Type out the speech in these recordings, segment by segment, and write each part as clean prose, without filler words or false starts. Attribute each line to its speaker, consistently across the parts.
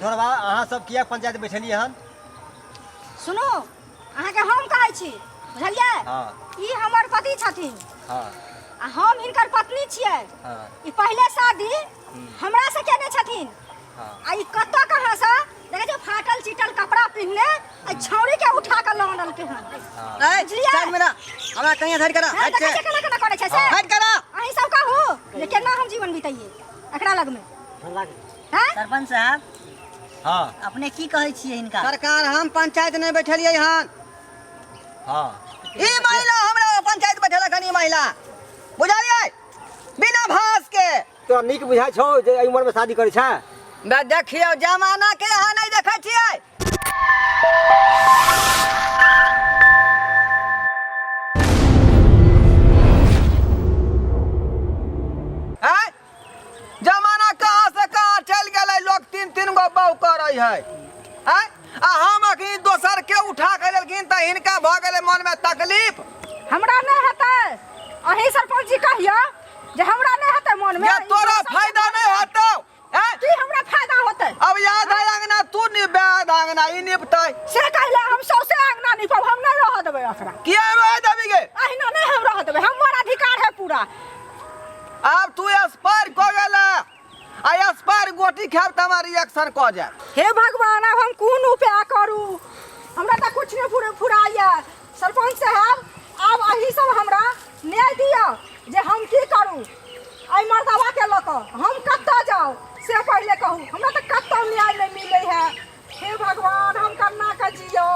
Speaker 1: ढोरबा अहाँ सब किया पंचायत बैठलिए हन?
Speaker 2: सुनो अहाँ के हम कहै छी बुझलिए।
Speaker 1: हां
Speaker 2: ई हमर पति छथिन।
Speaker 1: हां
Speaker 2: आ हम हिनकर पत्नी छियै।
Speaker 1: हां
Speaker 2: ई पहले शादी हमरा से केने छथिन।
Speaker 1: हां
Speaker 2: आ ई कत्ता कहां से देखे जो फाटल चिटल कपड़ा पहिनले आ छौरी के उठा के लानल के हन।
Speaker 3: ए साइड में ना हमरा कहिया धर करा हट से
Speaker 2: केना करे छै से
Speaker 3: हट करा।
Speaker 2: अहीं सब कहू जे केना हम जीवन बिताइए एकरा लग में। हैं
Speaker 3: सरपंच साहब
Speaker 1: हां
Speaker 3: अपने की कहै छियै इनका? सरकार हम पंचायत नहीं बैठलिए हन।
Speaker 1: हां
Speaker 3: ई महिला हमरा पंचायत बैठल खनी महिला बुझलिए बिना भास के।
Speaker 1: तो नीक बुझाइ छौ जे एई उम्र में शादी करे छै?
Speaker 3: बे देखियो जमाना के अहाँ नहीं देखै छियै। हैं जमाना कहां से कहां चल गेलै लोग तीन तीन गो बहू करै है। हैं आ हम अखनी दोसर के उठा के लेलखिन त हिनका भ गेलै मन में तकलीफ।
Speaker 2: हमरा नहीं हेतै अहीं सरपंच जी कहियो जे हमरा नहीं हेतै मन में।
Speaker 3: ये तोरा फायदा नहीं होतौ। हैं
Speaker 2: की हमरा फायदा होतै?
Speaker 3: अब याद है अंगना तू निबेद अंगना ई निपतै
Speaker 2: से कहले हम सौसे अंगना निपब हम नहीं रह देबै एकरा।
Speaker 3: किया रह देबी गे?
Speaker 2: अहिना नहीं हम रह देबै हमर अधिकार है पूरा।
Speaker 3: अब तू एक्सपायर को गेला आ एक्सपायर गोटी खाब त हमार रिएक्शन क जाए।
Speaker 2: हे भगवान अब हम कोन उपाय करू हमरा त कुछ नहीं फुराइया। सरपंच साहब अब अही सब हमरा न्याय दिया जे हम की करू आई मर्दवा के लक हम कत्ता जाओ से पहले कहू हमरा त कत्ता न्याय नहीं मिले है। हे भगवान हम करना के जियो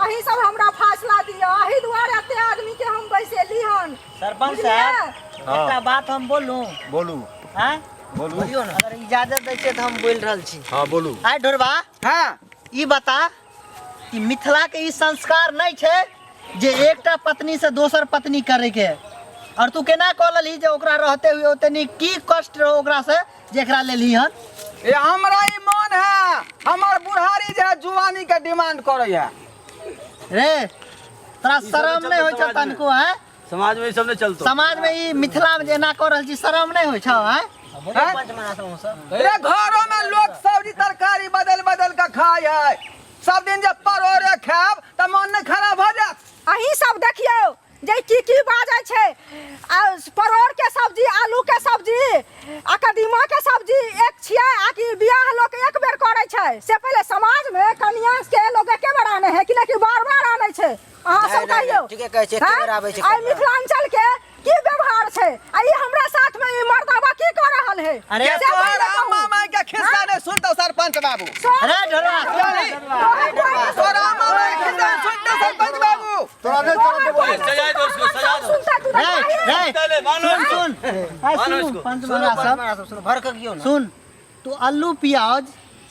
Speaker 2: अही सब हमरा फैसला दियो अही दुआरे एते आदमी के हम बैसेली हन।
Speaker 4: सरपंच साहब एकटा बात हम बोलूं?
Speaker 1: बोलू
Speaker 4: हैं
Speaker 1: बोलू
Speaker 4: बोलियो ना अगर इजाजत दै छै त हम बोल रहल छी।
Speaker 1: हां बोलू।
Speaker 4: आइ ढोरबा
Speaker 3: हां
Speaker 4: ई बता कि मिथिला के ई संस्कार नहीं छै जे एकटा पत्नी से दोसर पत्नी करे के। और तू केना कहलही जे ओकरा रहते हुए ओतनी की कष्ट रहो ओकरा से जेकरा लेली हन?
Speaker 3: ये हमरा ई मन है हमर बुढ़ारी जे जुवानी के डिमांड करे है।
Speaker 4: रे तोरा शरम नहीं होय छ तनको? हैं
Speaker 1: समाज में ई सब नहीं चलतो।
Speaker 4: समाज में ई मिथिला में जेना कर रहल छी शरम नहीं होय छ? हैं
Speaker 3: रे घरों में लोग सब्जी तरकारी बदल बदल के खाय है। सब दिन जब परोरे खाब त मन नहीं खराब हो जात।
Speaker 2: अही सब देखियो जे की बाजै छै आ परोर के सब्जी आलू के सब्जी आ कदीमा के सब्जी एक छियै आ कि बियाह लोग एक बेर करे छै से पहले समाज में कन्या के लोग एके बेर आने है कि नहीं बार बार आने छै। अहाँ सब कहियो
Speaker 4: ठीके कहै छै एके बेर आबै छै।
Speaker 2: आई मिथिलांचल के की व्यवहार छै आ ई हमरा साथ में ई मर्दवा की कर रहल है?
Speaker 4: अरे
Speaker 3: ये तोहर अम्मा माई के खिस्सा ने सुनतो सरपंच बाबू।
Speaker 4: अरे ढोरबा
Speaker 3: तोहर अम्मा माई के खिस्सा सुनतो सरपंच बाबू।
Speaker 1: तोरा नहीं बोल सजा दो उसको सजा दो।
Speaker 4: सुन भर के गियो ना। सुन तू आलू प्याज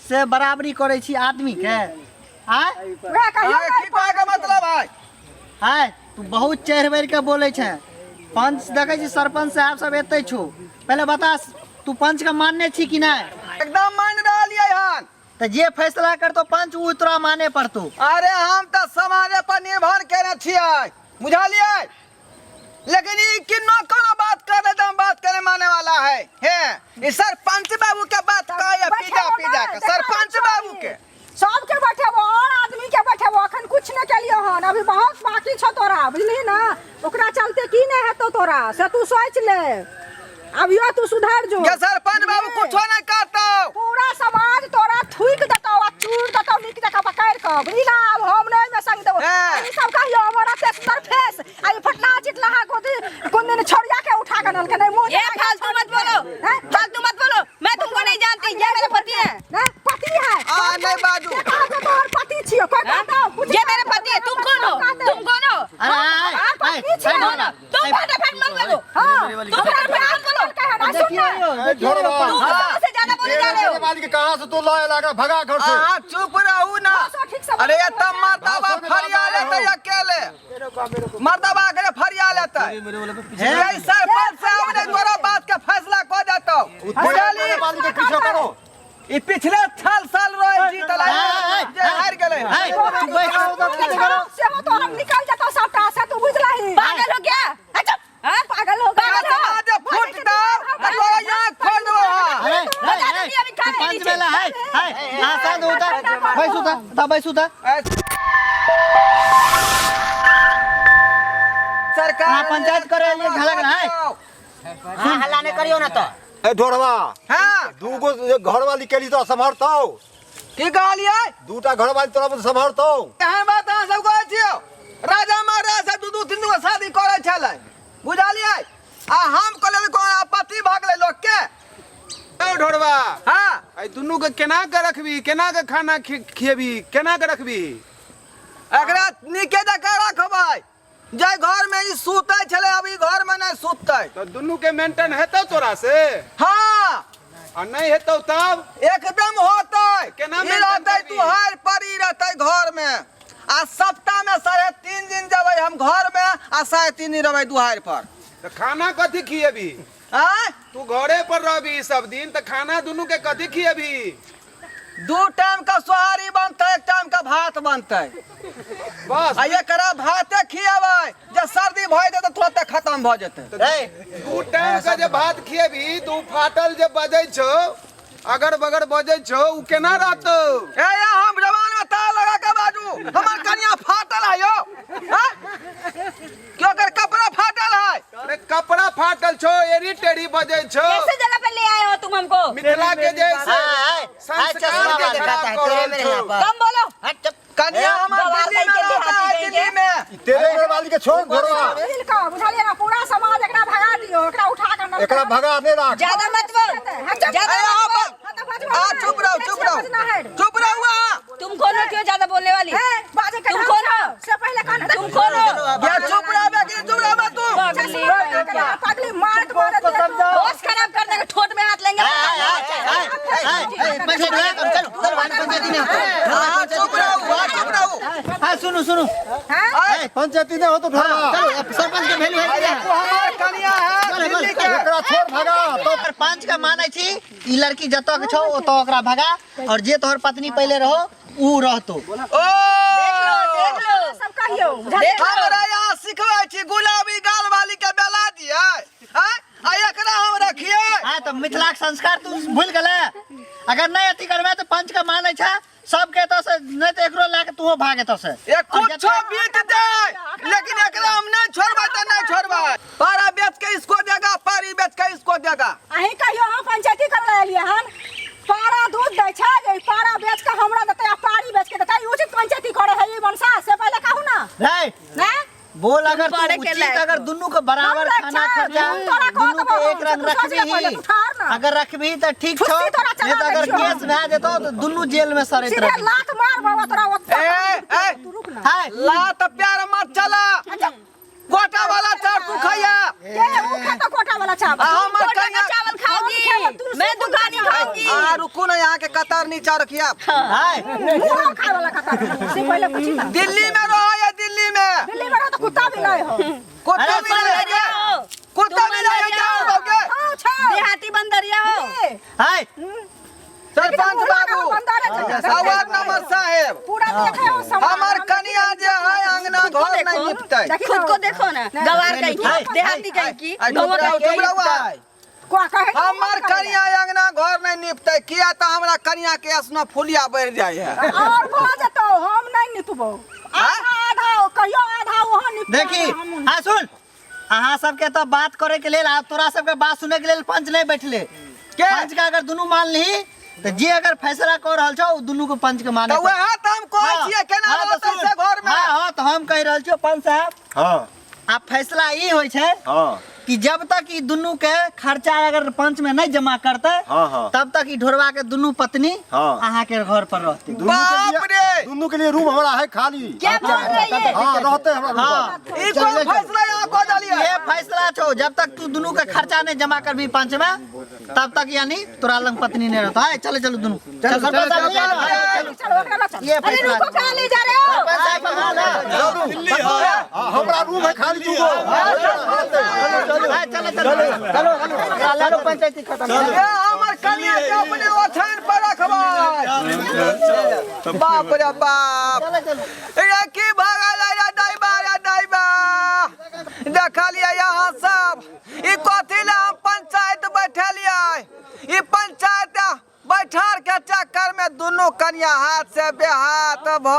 Speaker 4: से बराबरी करे छी आदमी के? आय
Speaker 2: वे कहियो
Speaker 3: की कहे के मतलब है?
Speaker 4: हाय तू बहुत चढ़ बढ़ के बोले छै। पंच देखे छी सरपंच साहब सब एते छो पहले बता तू पंच के मानने छी कि नहीं?
Speaker 3: एकदम मान रहलिए हन।
Speaker 4: तो जे फैसला करतो पंच उ तोरा माने पड़तो।
Speaker 3: अरे हम तो समाज पर निर्भर केने छियै बुझलिए लेकिन ई किन्नो कोनो बात करे त बात करे माने वाला है। हे ई सरपंच बाबू के बात कहे पिजा पिजा के सरपंच बाबू के
Speaker 2: सबके बैठेबो और आदमी के बैठेबो अखन कुछ न केलियो हन अभी बहुत बाकी छ तोरा बुझली ना ओकरा चलते की नहीं हेतो तोरा से तू सोच ले अभियो तू सुधार जो।
Speaker 3: के सरपंच बाबू कुछो नहीं करतो
Speaker 2: पूरा समाज तोरा थुक देतो आ चूर देतो नीक जका पकड़ के बुझली ना अब हम नहीं में संग देबो। ई सब कहियो हमरा पे सुंदर फेस आई फटला चिटला गोदी कोन दिन छोड़िया के उठा के नल के नहीं मुंह।
Speaker 5: ये फालतू मत बोलो मैं तुमको नहीं जानती ये मेरे पति है।
Speaker 2: पति है
Speaker 3: आ नहीं बाजू
Speaker 2: कहां पे तोहर पति छियो कोई कहता
Speaker 5: ये मेरे पति है। तुम कौन हो?
Speaker 4: अरे
Speaker 5: तुम फटाफट मत बोलो।
Speaker 2: हां
Speaker 5: तुम फटाफट बोलो
Speaker 1: ढोरबा
Speaker 5: से ज्यादा बोले जा रहे हो।
Speaker 1: वाली के कहां से तू लाए लागा भगा घर से।
Speaker 3: आ चुप रहू ना। अरे ये तब मर्दबा फरिया लेते अकेले मर्दबा के फरिया लेते ये सरपंच साहब ने तोरा बात के फैसला को देतो बुझली
Speaker 1: वाली के पीछे करो।
Speaker 3: ई पिछले साल रहे जीतला जे हार गेले
Speaker 2: से हो तो हम निकल जाता सबटा से तू बुझलही
Speaker 5: पागल हो गया? अच्छा हां
Speaker 2: पागल हो गया
Speaker 3: आज फुट दो तो यहाँ खोल दो।
Speaker 4: पंच वाला है दो बैसुता
Speaker 3: सरकार
Speaker 4: हाँ, पंचायत करे लिए झलक रहा है।
Speaker 5: हल्ला नहीं करियो ना तो
Speaker 1: ए ढोरवा
Speaker 3: हाँ
Speaker 1: दूगो घर वाली के लिए तो संभालतो
Speaker 3: की कहलिए
Speaker 1: दूटा घर वाली तोरा पर संभालतो
Speaker 3: एहन बात अहाँ सब कहै छियो राजा महाराज से दू तीन गो शादी करे छलै बुझलियै आ हम कहले कोन आपत्ति भ गेलै लोग के
Speaker 6: ओ ढोरवा
Speaker 3: हाँ
Speaker 6: आई दुनू के केना के रखबी केना के खाना खिएबी केना के रखबी
Speaker 3: एकरा नीके जका रखबै जे घर में ई सुतै छलै अभी घर में नहीं सुतै
Speaker 6: तो दुनू के मेंटेन हेतौ तोरा से
Speaker 3: हाँ
Speaker 6: आ नहीं हेतौ तब
Speaker 3: एकदम होतै
Speaker 6: केना
Speaker 3: ई
Speaker 6: maintain
Speaker 3: रहतै
Speaker 6: करबी?
Speaker 3: तुहार परी रहतै घर में आ सप्ताह में 3.5 दिन जबै हम घर में आ 3.5 दिन रहबै दुहार पर
Speaker 6: तो खाना कथी खिएबी
Speaker 3: आय
Speaker 6: तू घरे पर रहबी सब दिन तो खाना दुनू के कथी खिएबी
Speaker 3: 2 टाइम का सोहारी बनतै 1 टाइम का भात बनतै
Speaker 6: बस
Speaker 3: आ एकरा भाते खियाबै जे सर्दी भऽ जेतै तऽ तुरंत खत्म भऽ जेतै
Speaker 6: दू टाइम का जे भात खिएबी तो उ फाटल जे बजै छौ अगर बगर बजै छौ उ केना रहतौ
Speaker 3: ए या हम जवान में तार लगा के बाजू हमर कनिया फाटल है यो हैं? क्यों कर कपड़ा फाटल है
Speaker 6: अरे कपड़ा फाटल छौ एरी टेढ़ी बजै छौ
Speaker 5: कैसे जगह पे ले आए हो तुम हमको
Speaker 6: मिथिला के जैसे संस्कार के खराब कर रहल छौ
Speaker 5: कम बोलो
Speaker 3: कनिया हमर
Speaker 5: गवार
Speaker 3: दिल्ली में
Speaker 5: कहीं के
Speaker 3: रहता है
Speaker 5: देहाती
Speaker 3: दिल्ली
Speaker 5: कहीं
Speaker 3: में
Speaker 1: तेरे घर वाली के छोड़ ढोरवा
Speaker 2: मिल का बुझलिए ना पूरा समाज एकरा भगा दियो एकरा उठा के अंदर
Speaker 1: एकरा भगा नहीं राख
Speaker 5: ज्यादा मत बोल ज्यादा
Speaker 3: अरे
Speaker 5: मत बोल
Speaker 3: आ चुप रहो चुप रहो
Speaker 5: तुम कौन हो क्यों ज्यादा बोलने वाली तुम कौन हो
Speaker 2: से पहले कान
Speaker 5: तुम कौन हो
Speaker 3: ये चुप रहो कि चुप रहो तू
Speaker 2: पगली मार के मार दे
Speaker 5: होश खराब कर देगा ठोट में हाथ लेंगे
Speaker 3: हां चुप रहो
Speaker 4: हाँ सुनो
Speaker 2: हैं
Speaker 1: पंचायती नहीं हो तो ढोरवा
Speaker 4: सरपंच के वैल्यू है
Speaker 3: तू हमार कनिया है दिल्ली के
Speaker 1: एकरा छोड़ भगा
Speaker 4: तो सरपंच का माने छी ई लड़की जतऽ के छौ ओतऽ ओकरा भगा और जे तोहर पत्नी पहले रहो ऊ रहतो
Speaker 3: ओ
Speaker 5: देख लो
Speaker 2: सब कहियो
Speaker 3: हमरा यहाँ सिखबै छी गुलाबी गाल वाली के बेला दियै हैं आ एकरा हम रखिए
Speaker 4: हाँ तो मिथिला के संस्कार तू भूल गले अगर नहीं अथी करबे तो पंच का माने छा सब के तो से नहीं तो एकरो लाके तू भागे तो से
Speaker 3: ये कुछ बीत जाए लेकिन एकरा हम नहीं छोड़बै त नहीं छोड़बै पारा बेच के इसको देगा पारी बेच के इसको देगा
Speaker 2: अहीं कहियो हम पंचायती कर लेलिए हन पारा दूध दै छै जे पारा बेच के हमरा देतै आ पारी बेच के देतै उचित पंचायती करे है ई वंशा से पहले कहू ना
Speaker 4: राइट
Speaker 2: ना
Speaker 4: बोल अगर तू
Speaker 5: बड़े के
Speaker 4: उचित
Speaker 5: लायक
Speaker 4: अगर दुनू के बराबर
Speaker 2: हम
Speaker 4: खाना
Speaker 2: रख
Speaker 4: खर्चा
Speaker 2: हम तोरा कहत
Speaker 4: दुनू के एक रंग
Speaker 2: हम सोचे पहले
Speaker 4: रखबी
Speaker 2: तू ठार ना।
Speaker 4: अगर रखबी तो ठीक छौ
Speaker 2: फुर्ती तोरा
Speaker 4: नहीं तो
Speaker 2: चला
Speaker 4: अगर
Speaker 2: दै छियौ
Speaker 4: केस भए जेतो तो दुनू जेल में सड़ैत
Speaker 2: सीधे
Speaker 4: रहबी
Speaker 2: लात मार बाबा तोरा ओत्ता
Speaker 3: ए
Speaker 2: तू रुक ना
Speaker 4: हाय
Speaker 3: लात प्यार मत चला कोटा वाला चाट तू खैया
Speaker 2: के ऊ खाता कोटा वाला चावल
Speaker 3: हमर
Speaker 5: कोटा का
Speaker 3: कनिया
Speaker 5: चावल खाऊंगी मैं दुकानी खाऊंगी
Speaker 3: आ रुकू ना यहाँ के कतार नीचा रखिया
Speaker 4: हाय
Speaker 2: मुंह खाए वाला खाता से पहले पूछी ना
Speaker 3: दिल्ली में रहो या दिल्ली में
Speaker 2: दिल्ली में तो कुत्ता भी नहीं हो
Speaker 3: कुत्ता
Speaker 4: अरे
Speaker 3: भी नहीं है क्या? कुत्ता भी नहीं है क्या हम लोग के?
Speaker 2: हाँ छा
Speaker 5: देहाती बंदरिया हो
Speaker 4: हाय
Speaker 3: सरपंच बाबू आवाज नंबर साहेब
Speaker 2: पूरा देखे हो समाज
Speaker 3: हमार कनिया जे है अंगना घर नहीं निपटै
Speaker 5: खुद को देखो ना गवार कहीं की देहाती कहीं की गंवा कहीं की
Speaker 2: को कहे
Speaker 3: हमार कनिया अंगना घर नहीं निपटै किया त हमरा कनिया के असना फुलिया बढ़ जाय है
Speaker 2: और भऽ जेतौ हम नहीं निपबो आधा आधा कहियो आधा वहां निपबो
Speaker 4: देखी हाँ सुन अहाँ सबके तो बात करे के लेल आ तोरा सबके बात सुने के लेल पंच नहीं बैठले
Speaker 3: के
Speaker 4: पंच का अगर दुनू मान ली तो जे अगर फैसला कर रहल छौ दुनू के पंच के माने
Speaker 3: तो वह त हम कहै छियै केना रहतै से घर में
Speaker 4: हाँ तो हम कह रहल छियै पंच साहब
Speaker 1: हाँ
Speaker 4: अब फैसला ई होय छै
Speaker 1: हाँ
Speaker 4: कि जब तक ई दुनू के खर्चा अगर पंच में नहीं जमा करते
Speaker 1: हाँ, हाँ।
Speaker 4: तब तक ई ढोरवा के दुनू पत्नी
Speaker 1: हाँ।
Speaker 4: अहाँ के घर पर रहती
Speaker 3: बाप रे
Speaker 1: दोनों के लिए रूम हमारा है खाली
Speaker 5: क्या बोल रही है
Speaker 1: हाँ रहते हैं हमारा
Speaker 4: हाँ
Speaker 1: रूम
Speaker 3: ई कोन फैसला यहाँ को डालिए
Speaker 4: ये फैसला छो जब तक तू दोनों का खर्चा नहीं जमा करबी पंच में तब तक यानी तोरा लंग पत्नी नहीं रहता है चलो चलो दोनों चलो सरपंच साहब ले आओ।
Speaker 2: चलो ओकरा चल
Speaker 4: ये
Speaker 2: अरे
Speaker 4: फैसला
Speaker 2: रुको कहां ले जा रहे हो
Speaker 4: सरपंच साहब का हाल है
Speaker 1: हाँ, हमारा रूम है खाली दूगो
Speaker 4: हाँ, चलो चलो चलो चलो पंचायती खत्म
Speaker 3: ये हमर कनिया के अपने ओछान पर रखबै बाप रे बाप ये की भगल रे दाइबा देखलिए यहाँ सब ई कथी ले हम पंचायत बैठलिए ई पंचायत बैठार के चक्कर में दोनों कन्या हाथ से बेहाथ भ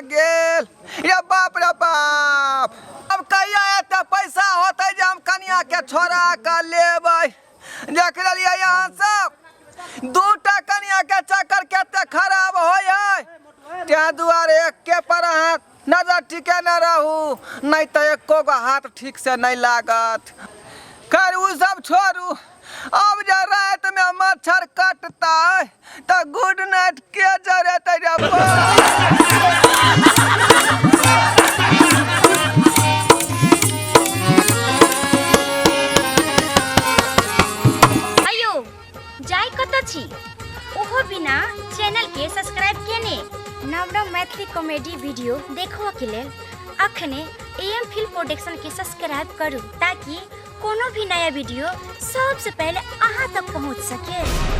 Speaker 3: गेल। ये बाप रे बाप, अब कहिया एते पैसा होते जे हम कन्या के छोड़ा के लेबै। देख लिया यहाँ सब दूटा कन्या के चक्कर केते खराब होय, त्या दुआरे एक के पर हाथ नजर ठीके न रहू, नहीं तो एको गो हाथ ठीक से नहीं लागत। खैर उ सब छोड़ू, अब जे रात में मच्छर कटता तो गुड नाइट के जरेते रे।
Speaker 7: अयो जाय कत छी, ओहो बिना चैनल के सब्सक्राइब केने नव नव मैथिली कॉमेडी वीडियो देखो के लेल अखने एम फिल्म प्रोडक्शन के सब्सक्राइब करू, ताकि कोनो भी नया वीडियो सबसे पहले अहाँ तक पहुँच सके।